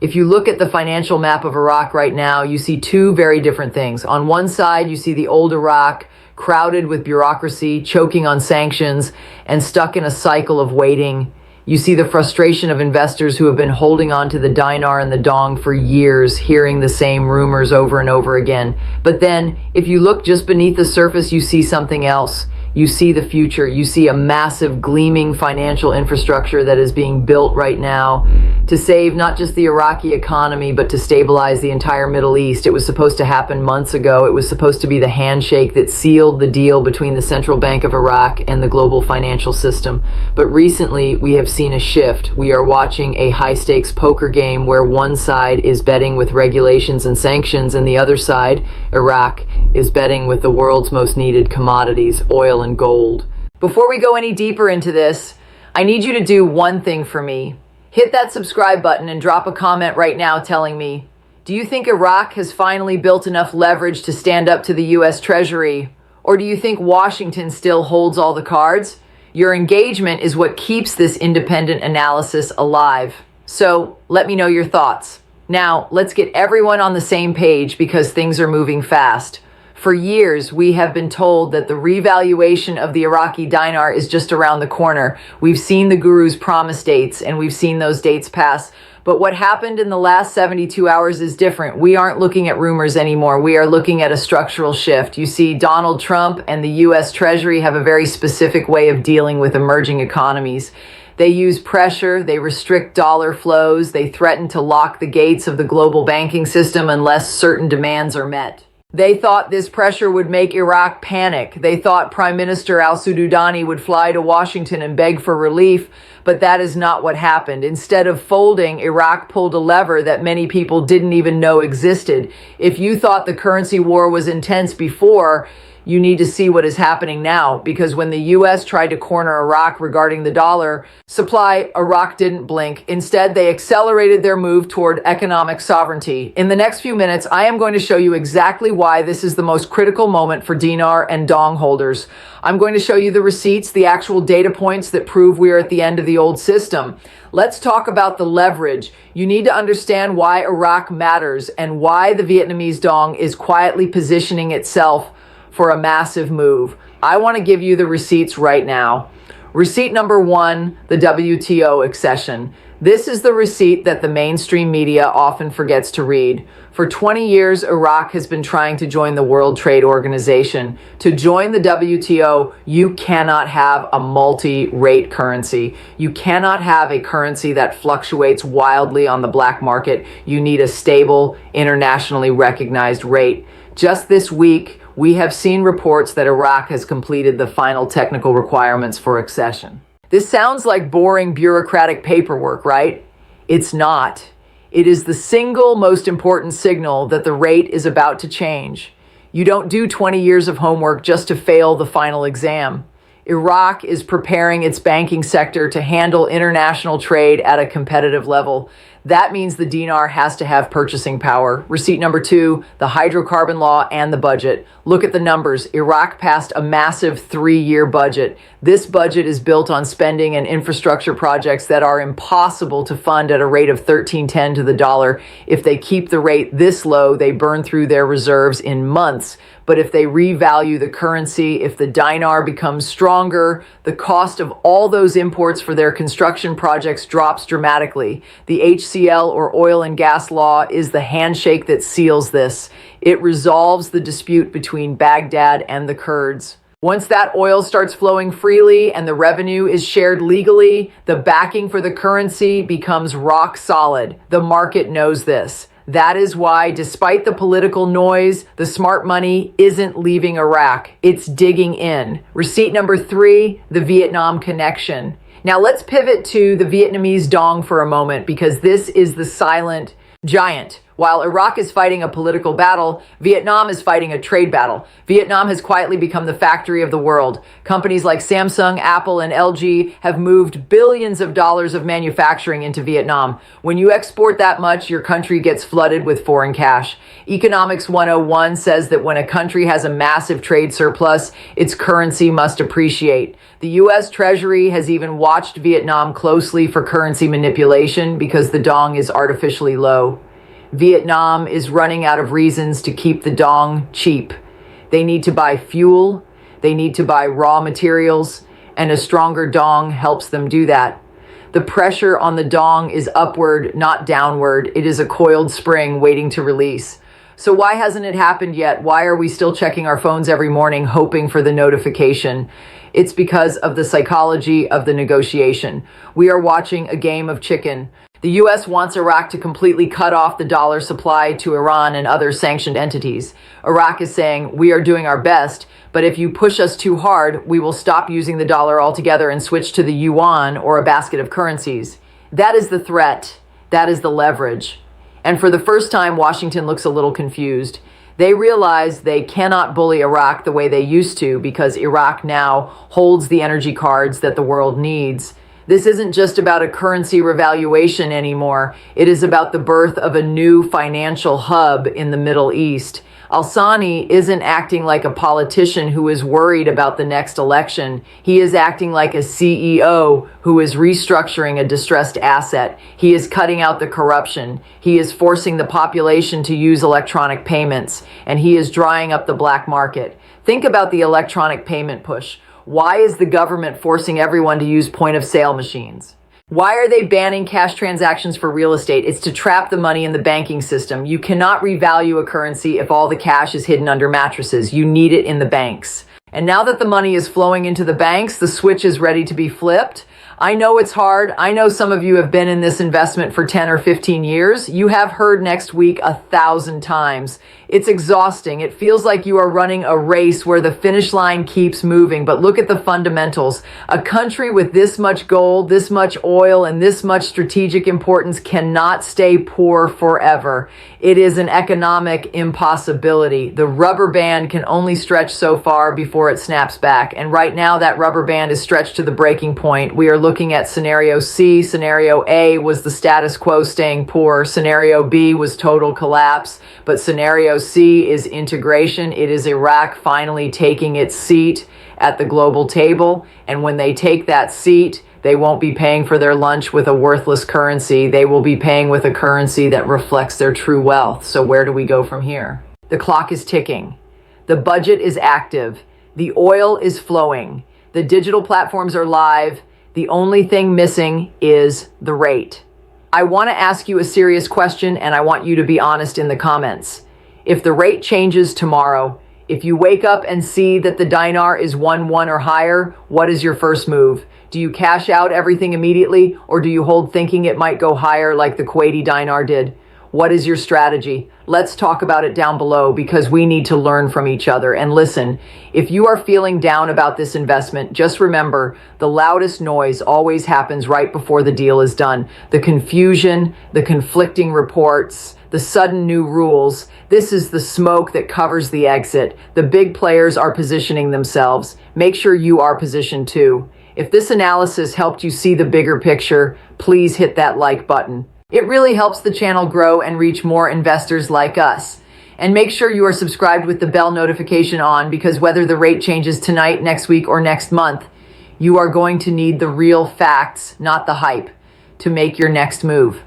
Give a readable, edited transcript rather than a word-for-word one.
If you look at the financial map of Iraq right now, you see two very different things. On one side, you see the old Iraq, crowded with bureaucracy, choking on sanctions, and stuck in a cycle of waiting. You see the frustration of investors who have been holding on to the dinar and the dong for years, hearing the same rumors over and over again. But then, if you look just beneath the surface, you see something else. You see the future. You see a massive, gleaming financial infrastructure that is being built right now to save not just the Iraqi economy, but to stabilize the entire Middle East. It was supposed to happen months ago. It was supposed to be the handshake that sealed the deal between the Central Bank of Iraq and the global financial system. But recently, we have seen a shift. We are watching a high-stakes poker game where one side is betting with regulations and sanctions, and the other side, Iraq, is betting with the world's most needed commodities, oil and gold. Before we go any deeper into this, I need you to do one thing for me. Hit that subscribe button and drop a comment right now telling me, do you think Iraq has finally built enough leverage to stand up to the U.S. Treasury? Or do you think Washington still holds all the cards? Your engagement is what keeps this independent analysis alive. So let me know your thoughts. Now, let's get everyone on the same page because things are moving fast. For years, we have been told that the revaluation of the Iraqi dinar is just around the corner. We've seen the gurus promise dates, and we've seen those dates pass. But what happened in the last 72 hours is different. We aren't looking at rumors anymore. We are looking at a structural shift. You see, Donald Trump and the U.S. Treasury have a very specific way of dealing with emerging economies. They use pressure, they restrict dollar flows, they threaten to lock the gates of the global banking system unless certain demands are met. They thought this pressure would make Iraq panic. They thought Prime Minister al-Sudani would fly to Washington and beg for relief, but that is not what happened. Instead of folding, Iraq pulled a lever that many people didn't even know existed. If you thought the currency war was intense before, you need to see what is happening now, because when the U.S. tried to corner Iraq regarding the dollar supply, Iraq didn't blink. Instead, they accelerated their move toward economic sovereignty. In the next few minutes, I am going to show you exactly why this is the most critical moment for dinar and dong holders. I'm going to show you the receipts, the actual data points that prove we are at the end of the old system. Let's talk about the leverage. You need to understand why Iraq matters and why the Vietnamese dong is quietly positioning itself for a massive move. I want to give you the receipts right now. Receipt number 1, the WTO accession. This is the receipt that the mainstream media often forgets to read. For 20 years, Iraq has been trying to join the World Trade Organization. To join the WTO, you cannot have a multi-rate currency. You cannot have a currency that fluctuates wildly on the black market. You need a stable, internationally recognized rate. Just this week, we have seen reports that Iraq has completed the final technical requirements for accession. This sounds like boring bureaucratic paperwork, right? It's not. It is the single most important signal that the rate is about to change. You don't do 20 years of homework just to fail the final exam. Iraq is preparing its banking sector to handle international trade at a competitive level. That means the dinar has to have purchasing power. Receipt number 2, the hydrocarbon law and the budget. Look at the numbers. Iraq passed a massive 3-year budget. This budget is built on spending and infrastructure projects that are impossible to fund at a rate of 13.10 to the dollar. If they keep the rate this low, they burn through their reserves in months. But if they revalue the currency, if the dinar becomes stronger, the cost of all those imports for their construction projects drops dramatically. The HCL, or oil and gas law, is the handshake that seals this. It resolves the dispute between Baghdad and the Kurds. Once that oil starts flowing freely and the revenue is shared legally, the backing for the currency becomes rock solid. The market knows this. That is why, despite the political noise, the smart money isn't leaving Iraq. It's digging in. Receipt number 3, the Vietnam connection. Now let's pivot to the Vietnamese dong for a moment, because this is the silent giant. While Iraq is fighting a political battle, Vietnam is fighting a trade battle. Vietnam has quietly become the factory of the world. Companies like Samsung, Apple, and LG have moved billions of dollars of manufacturing into Vietnam. When you export that much, your country gets flooded with foreign cash. Economics 101 says that when a country has a massive trade surplus, its currency must appreciate. The U.S. Treasury has even watched Vietnam closely for currency manipulation because the dong is artificially low. Vietnam is running out of reasons to keep the dong cheap. They need to buy fuel, they need to buy raw materials, and a stronger dong helps them do that. The pressure on the dong is upward, not downward. It is a coiled spring waiting to release. So why hasn't it happened yet? Why are we still checking our phones every morning hoping for the notification? It's because of the psychology of the negotiation. We are watching a game of chicken. The U.S. wants Iraq to completely cut off the dollar supply to Iran and other sanctioned entities. Iraq is saying, we are doing our best, but if you push us too hard, we will stop using the dollar altogether and switch to the yuan or a basket of currencies. That is the threat. That is the leverage. And for the first time, Washington looks a little confused. They realize they cannot bully Iraq the way they used to because Iraq now holds the energy cards that the world needs. This isn't just about a currency revaluation anymore. It is about the birth of a new financial hub in the Middle East. Al-Sani isn't acting like a politician who is worried about the next election. He is acting like a CEO who is restructuring a distressed asset. He is cutting out the corruption. He is forcing the population to use electronic payments, and he is drying up the black market. Think about the electronic payment push. Why is the government forcing everyone to use point-of-sale machines? Why are they banning cash transactions for real estate? It's to trap the money in the banking system. You cannot revalue a currency if all the cash is hidden under mattresses. You need it in the banks. And now that the money is flowing into the banks, the switch is ready to be flipped. I know it's hard. I know some of you have been in this investment for 10 or 15 years. You have heard next week 1,000 times. It's exhausting. It feels like you are running a race where the finish line keeps moving. But look at the fundamentals. A country with this much gold, this much oil, and this much strategic importance cannot stay poor forever. It is an economic impossibility. The rubber band can only stretch so far before it snaps back. And right now, that rubber band is stretched to the breaking point. We are looking at scenario C. Scenario A was the status quo staying poor. Scenario B was total collapse. But scenario C is integration. It is Iraq finally taking its seat at the global table. And when they take that seat, they won't be paying for their lunch with a worthless currency. They will be paying with a currency that reflects their true wealth. So where do we go from here? The clock is ticking. The budget is active. The oil is flowing. The digital platforms are live. The only thing missing is the rate. I want to ask you a serious question, and I want you to be honest in the comments. If the rate changes tomorrow, if you wake up and see that the dinar is 1-1 or higher, what is your first move? Do you cash out everything immediately, or do you hold thinking it might go higher like the Kuwaiti dinar did? What is your strategy? Let's talk about it down below because we need to learn from each other. And listen, if you are feeling down about this investment, just remember the loudest noise always happens right before the deal is done. The confusion, the conflicting reports, the sudden new rules. This is the smoke that covers the exit. The big players are positioning themselves. Make sure you are positioned too. If this analysis helped you see the bigger picture, please hit that like button. It really helps the channel grow and reach more investors like us. And make sure you are subscribed with the bell notification on because whether the rate changes tonight, next week, or next month, you are going to need the real facts, not the hype, to make your next move.